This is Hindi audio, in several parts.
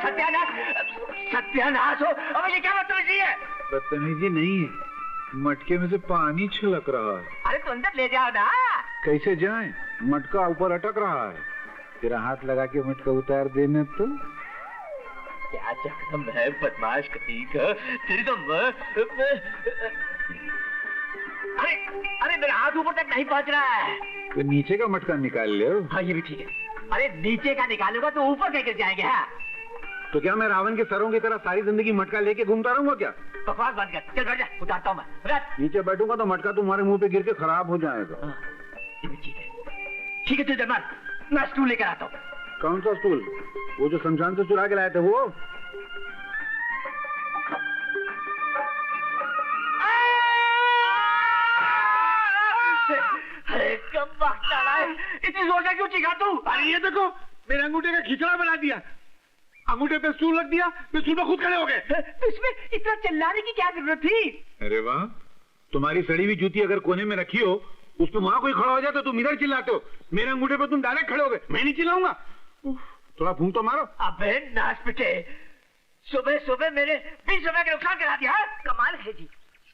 सत्यानाश हो। अब ये क्या बदतमीजी है? बदतमीजी नहीं है, मटके में से पानी छलक रहा है। अरे तो अंदर ले जाओ ना। कैसे जाएं? मटका ऊपर अटक रहा है। तेरा हाथ लगा के मटका उतार देना तो। क्या चक्कर है बदमाश कहीं का, तेरी तो अरे अरे मेरा हाथ ऊपर तक नहीं पहुंच रहा है। तो नीचे का मटका निकाल ले। हाँ ये भी ठीक है। अरे नीचे का निकालूंगा तो ऊपर कैसे जाएंगे? हाँ तो क्या मैं रावण के सरों की तरह सारी जिंदगी मटका लेके घूमता रहूंगा क्या? बकवास बंद कर, चल बैठ जा, उतारता हूँ मैं। नीचे बैठूंगा तो मटका तुम्हारे मुंह पे गिर के खराब हो जाएगा। ये भी ठीक है। ठीक है तू जरमान, मैं स्टूल लेकर आता हूँ। कौन सा स्टूल? वो जो शमशान से चुरा के लाए थे वो? अरे कब वक्त डाला है, इतनी जोर से क्यों चीखा तू? अरे ये देखो, मेरे अंगूठे का खिचड़ा बना दिया। अंगूठे पे स्टूल रख दिया, मैं स्टूल पे खुद खड़े हो गए। तो इसमें इतना चिल्लाने की क्या जरूरत थी? अरे वाह, तुम्हारी सड़ी हुई जूती अगर कोने में रखी हो, उस पे वहां कोई खड़ा हो जाए तो तुम इधर चिल्लाते हो। मेरे अंगूठे पे तुम डायरेक्ट खड़े हो गए, मैं नहीं चिल्लाऊंगा। थोड़ा फूंक तो मारो। अबे नाच पिटे, सुबह सुबह मेरे 20 रुपए का नुकसान करा दिया। कमाल है जी,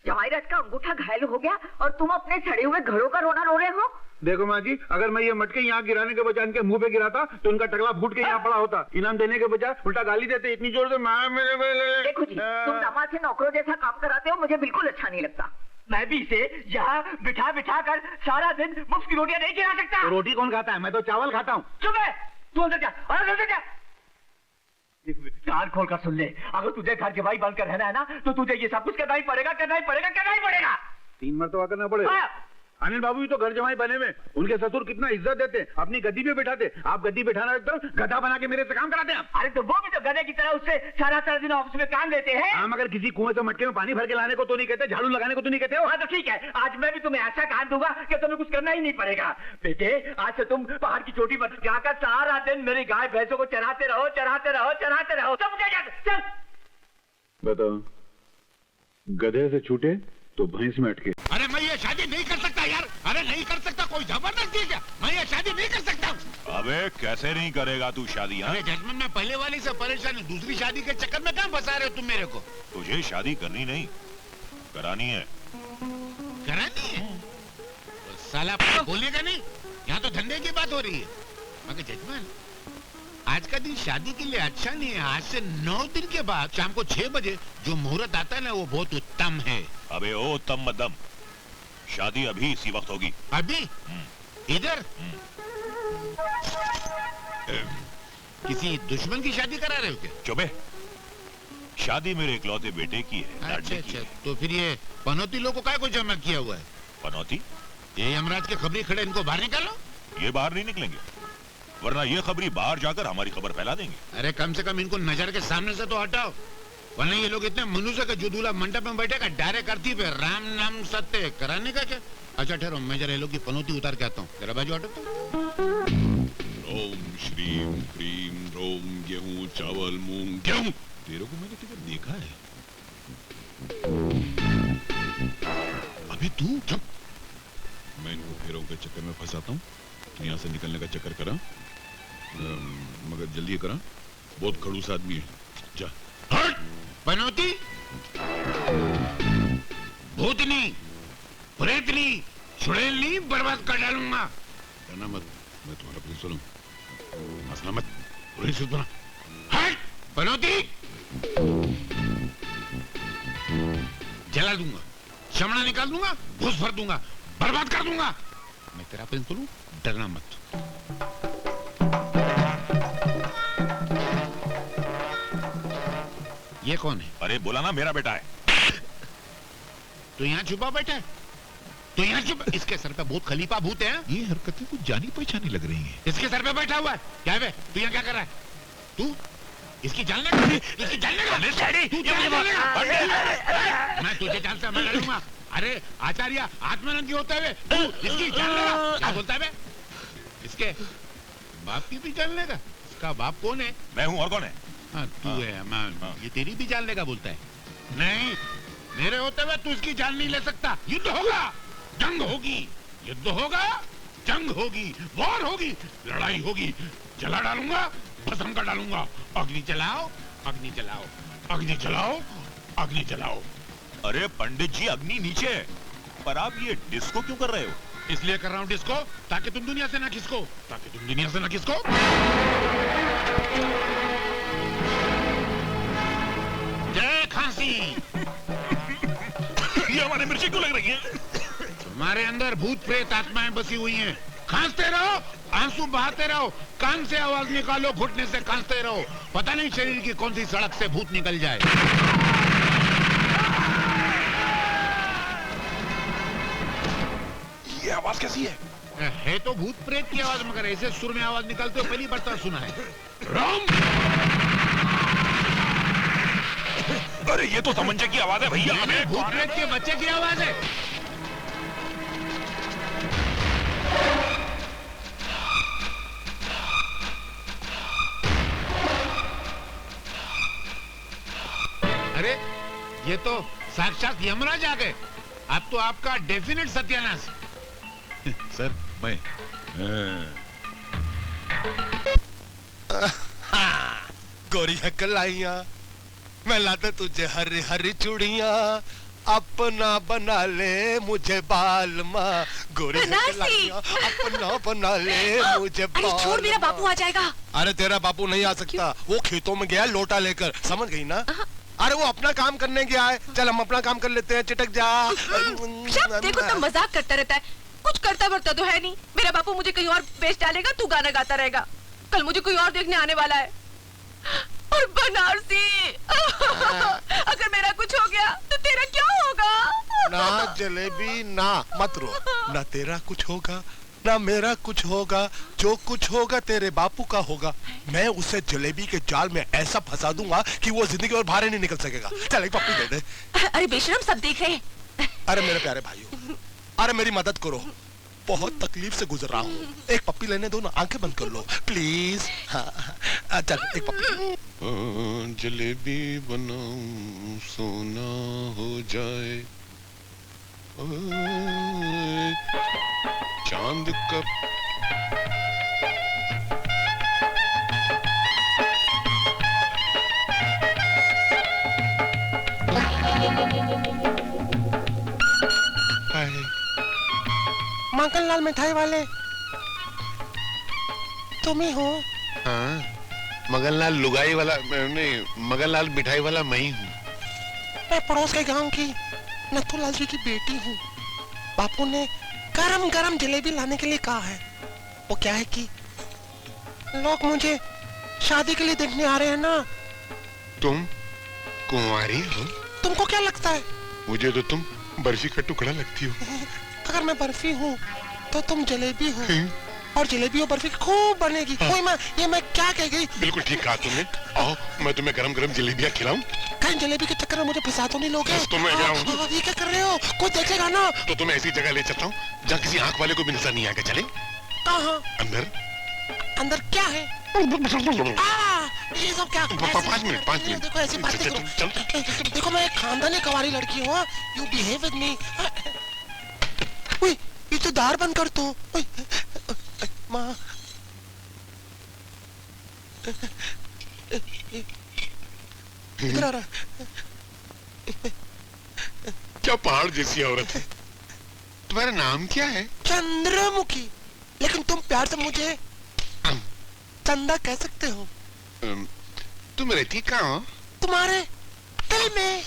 जवाहिरत का अंगूठा घायल हो गया और तुम अपने सड़े हुए घड़ों का रोना रो रहे हो। देखो माँ जी, अगर मैं ये मटके यहाँ गिराने के बजाय इनके मुंह पे गिराता तो इनका टकला फूट के यहाँ पड़ा होता। इनाम देने के बजाय उल्टा गाली देते इतनी जोर से। देखो जी, तुम दामाद से नौकरों जैसा काम कराते हो, मुझे बिल्कुल अच्छा नहीं लगता। मैं भी इसे यहाँ बिठा बिठा कर सारा दिन मुफ्त की रोटियां नहीं खिला सकता। तो रोटी कौन खाता है? मैं तो चावल खाता हूँ। चुप है, तू अंदर जा, अंदर जा। कान खोल कर सुन ले, अगर तुझे घर के भाई बनकर रहना है ना, तो तुझे ये सब कुछ करना ही पड़ेगा, करना ही पड़ेगा, करना ही पड़ेगा। 3 मरतबा करना पड़ेगा। अनिल बाबू भी तो घर जमाई बने हुए, उनके ससुर कितना इज्जत देते, अपनी गद्दी पे बैठाते। आप गद्दी बैठाना एकदम गधा बना के मेरे से काम कराते हैं। अरे तो वो भी तो गधे की तरह उससे सारा दिन ऑफिस में काम लेते हैं। हम अगर किसी कुएं से मटके में पानी भर के लाने को तो नहीं कहते, झाड़ू लगाने को तो नहीं कहते हो। हाँ तो ठीक है, आज मैं भी तुम्हें ऐसा काम दूंगा कि तुम्हें कुछ करना ही नहीं पड़ेगा। बेटे, आज से तुम पहाड़ की चोटी पर जाकर सारा दिन मेरी गाय भैंसों को चराते रहो, चराते रहो, चराते रहो। चल बताओ, गधे से छूटे तो भैंस में अटके। अरे मैं ये शादी नहीं कर सकता यार। अरे नहीं कर सकता, कोई जबरदस्ती है क्या? मैं ये शादी नहीं कर सकता। अबे कैसे नहीं करेगा तू शादी? अरे जजमान, मैं पहले वाली से परेशान हूँ, दूसरी शादी के चक्कर में कहाँ फंसा रहे हो तुम मेरे को? तुझे शादी करनी नहीं, करानी है। करानी है? तो साला बोलेगा नहीं, यहाँ तो धंधे की बात हो रही है। मगर जजमान, आज का दिन शादी के लिए अच्छा नहीं है। आज से 9 दिन के बाद शाम को 6 बजे जो मुहूर्त आता है ना, वो बहुत उत्तम है। अबे ओ उत्तम मध्यम, शादी अभी इसी वक्त होगी। अभी? इधर? किसी दुश्मन की शादी करा रहे हो क्या? चुपे, शादी मेरे इकलौते बेटे की है। अच्छा, तो फिर ये पनौती लोगों का कोई जमा किया हुआ है? पनौती? ये यमराज के खबरी खड़े, इनको बाहर निकालो। ये बाहर नहीं निकलेंगे, वरना ये खबरी बाहर जाकर हमारी खबर फैला देंगे। अरे कम से कम इनको नजर के सामने से तो हटाओ, वरना ये लोग इतने मनुष्य के जो दूल्हा मंडप में बैठेगा डायरेक्ट करती पे राम नाम सत्य कराने का क्या? अच्छा ठहरो, मैं जरा ये लोग की पनौती उतार के आता हूँ। जरा बाजू हटो। ओम श्रीम क्रीम रोम गेहूं चावल मूंग गेहूं। तेरे को मैंने किधर देखा है? अभी तू चुप। मैं इनको फेरों के चक्कर में फंसाता हूँ, यहाँ से निकलने का चक्कर करा, मगर जल्दी करा, बहुत खड़ूस आदमी है। जा। पनौती, भूतनी, प्रेतनी, छुड़ैलनी बर्बाद कर डालूंगा। डरना मत, मैं तुम्हारा प्रिंसिपल हूँ। हंसना मत, प्रिंसिपल बना। हट! पनौती, जला दूंगा, चमड़ा निकाल दूंगा, घुस भर दूंगा, बर्बाद कर दूंगा। मैं तेरा प्रिंसिपल हूँ, डरना मत। ये कौन है? अरे बोला ना, मेरा बेटा है। तो यहाँ छुपा बैठा है? तो यहाँ छुपा? इसके सर पे बहुत खलीफा भूत है। ये हरकतें कुछ जानी पहचानी लग रही हैं। इसके सर पे बैठा हुआ है। क्या है? तू यहाँ क्या कर रहा है? तू इसकी जान लेगा? इसकी जान लेगा? मैं तुझे जान से मैं लड़ूंगा। अरे आचार्य, आत्मानंद होते हुए तू इसकी जान लेगा? क्या बोलता है? इसके बाप की भी जान लेगा? इसका बाप कौन है? मैं हूँ, और कौन है? हाँ तू है। ये तेरी भी जान लेगा बोलता है? नहीं, मेरे होते हुए तू इसकी जान नहीं ले सकता। युद्ध होगा, जंग होगी, युद्ध होगा, जंग होगी, वॉर होगी, लड़ाई होगी, जला डालूंगा, भस्म कर डालूंगा। अग्नि जलाओ, अग्नि जलाओ, अग्नि जलाओ, अग्नि जलाओ। अरे पंडित जी, अग्नि नीचे है, पर आप ये डिस्को क्यों कर रहे हो? इसलिए कर रहा हूँ डिस्को ताकि तुम दुनिया से ना खिसको, ताकि तुम दुनिया से ना खिसको। जय खांसी। ये हमारी मिर्ची क्यों लग रही है? तुम्हारे अंदर भूत प्रेत आत्माएं बसी हुई हैं। खांसते रहो, आंसू बहाते रहो, कान से आवाज निकालो, घुटने से खांसते रहो। पता नहीं शरीर की कौन सी सड़क से भूत निकल जाए। ये आवाज कैसी है तो भूत प्रेत की आवाज, मगर ऐसे सुर में आवाज निकलते हो पहली बार तो सुना है। राम! अरे ये तो तमंचे की आवाज है भैया। हमें भूत प्रेत के बच्चे की आवाज है। अरे ये तो साक्षात यमराज आ गए। अब तो आपका डेफिनेट सत्यानाश। सर मैं गोरी कलाइया मैं लाता तुझे हरी हरी चूड़िया, अपना बना ले मुझे बाल माँ। गोरी कलाइया अपना बना ले मुझे बाल। अरे छोड़, मेरा बापू आ जाएगा। अरे तेरा बापू नहीं आ सकता, वो खेतों में गया लोटा लेकर, समझ गई ना? अरे वो अपना काम करने गया है, चल हम अपना काम कर लेते हैं, चिटक जा। देखो तुम मजाक करता रहता है, कुछ करता वर्ता तो है नहीं। मेरा बापू मुझे कहीं और बेच डालेगा, तू गाना गाता रहेगा। कल मुझे कोई और देखने आने वाला है। और बनारसी अगर मेरा कुछ हो गया तो तेरा क्या होगा? ना जलेबी ना, मत रो। ना तेरा कुछ होगा ना मेरा कुछ होगा, जो कुछ होगा तेरे बापू का होगा। मैं उसे जलेबी के जाल में ऐसा फंसा दूंगा कि वो जिंदगी और बाहर नहीं निकल सकेगा। चल एक पप्पी दे दे। अरे बेशरम, सब देख रहे हैं। अरे मेरे प्यारे भाइयों, अरे मेरी मदद करो, बहुत तकलीफ से गुजर रहा हूँ। एक पप्पी लेने दो ना, आंखें बंद कर लो प्लीज। हाँ, चल एक पप्पी। जलेबी बनाऊं सोना हो जाए, चांद का मगनलाल मिठाई वाले तुम ही हो? हाँ, मगनलाल लुगाई वाला नहीं, मगनलाल मिठाई वाला मैं ही हूँ। मैं पड़ोस के गांव की नथुलाल जी की बेटी हूँ। बापू ने गरम गरम जलेबी लाने के लिए कहा है। वो क्या है कि लोग मुझे शादी के लिए देखने आ रहे हैं ना। तुम कुंवारी हो? तुमको क्या लगता है? मुझे तो तुम बर्फी का टुकड़ा लगती हो। अगर मैं बर्फी हूँ तो तुम जलेबी हो, और जलेबी और बर्फी खूब बनेगी। कोई मैं क्या कह गई? बिल्कुल ठीक कहा तुमने। आओ मैं तुम्हें गरम गरम जलेबियाँ खिलाऊं। कहीं जलेबी के चक्कर में मुझे फंसा तो नहीं लोगे? तो मैं जाऊं। ये क्या कर रहे हो? कोई देखेगा ना। तो तुम्हें ऐसी जगह ले चलता हूँ जहाँ किसी आंख वाले को भी नजर नहीं आएगा। चले? कहाँ? अंदर। अंदर क्या है? ये सब क्या? 5 मिनट। देखो ऐसी बात करो। देखो मैं एक खानदानी कवारी लड़की हूँ। You behave with me. ये तो दार बंद कर दो। माँ इधर आ रहा। क्या पहाड़ जैसी औरत है। तुम्हारा नाम क्या है? चंद्रमुखी, लेकिन तुम प्यार से मुझे चंदा कह सकते हो। तुम रहती कहाँ हो? तुम्हारे दिल में।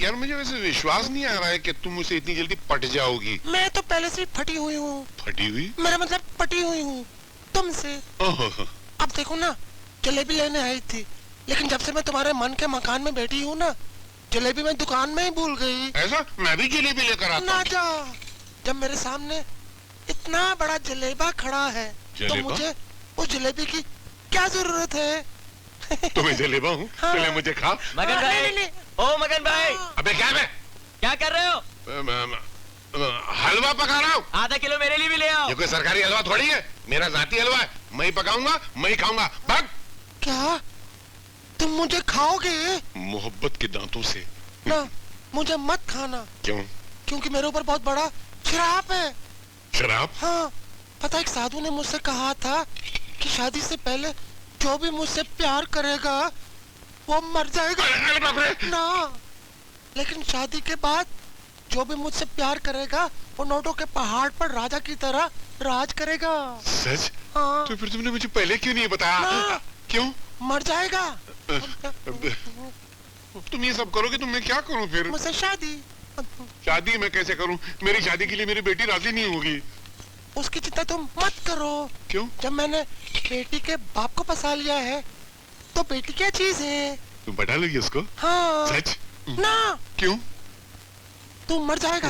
यार मुझे वैसे विश्वास नहीं आ रहा है कि तुम मुझसे इतनी जल्दी पट जाओगी। मैं तो पहले से फटी हुई हूँ। फटी हुई? मेरा मतलब पटी हुई हूँ तुमसे। अब देखो ना, जलेबी लेने आई थी, लेकिन जब से मैं तुम्हारे मन के मकान में बैठी हूँ ना, जलेबी मैं दुकान में ही भूल गई। ऐसा? मैं भी जलेबी लेकर आता ना जा। जब मेरे सामने इतना बड़ा जलेबा खड़ा है तो मुझे उस जलेबी की क्या जरूरत है? तुम्हें जलेबा हूँ? हाँ। चले मुझे खा। मगन भाई, ओ मगन भाई, अबे क्या है? क्या कर रहे हो? हलवा पका रहा हूँ। आधा किलो मेरे लिए भी ले आओ। ये कोई सरकारी हलवा थोड़ी है, मेरा जाती हलवा है। मैं ही पकाऊंगा, मैं ही खाऊंगा। भाग। क्या तुम मुझे खाओगे? मोहब्बत के दांतों से। ना, मुझे मत खाना। क्यों? क्योंकि मेरे ऊपर बहुत बड़ा श्राप है। शराब? हाँ, पता एक साधु ने मुझसे कहा था कि शादी से पहले जो भी मुझसे प्यार करेगा वो मर जाएगा। अरे बाप रे। ना, लेकिन शादी के बाद जो भी मुझसे प्यार करेगा वो नोटों के पहाड़ पर राजा की तरह राज करेगा। सच? हाँ। तो फिर तुमने मुझे पहले क्यों नहीं बताया? ना। क्यों? मर जाएगा। तुम ये सब करोगे तो मैं क्या करूं फिर? मुझसे शादी। शादी मैं कैसे करूं? मेरी शादी के लिए मेरी बेटी राजी नहीं होगी। उसकी चिंता तुम मत करो। क्यों? जब मैंने बेटी के बाप को फंसा लिया है तो बेटी क्या चीज है? तुम पटा लोगी उसको? हाँ। सच? ना। क्यों? तू मर जाएगा।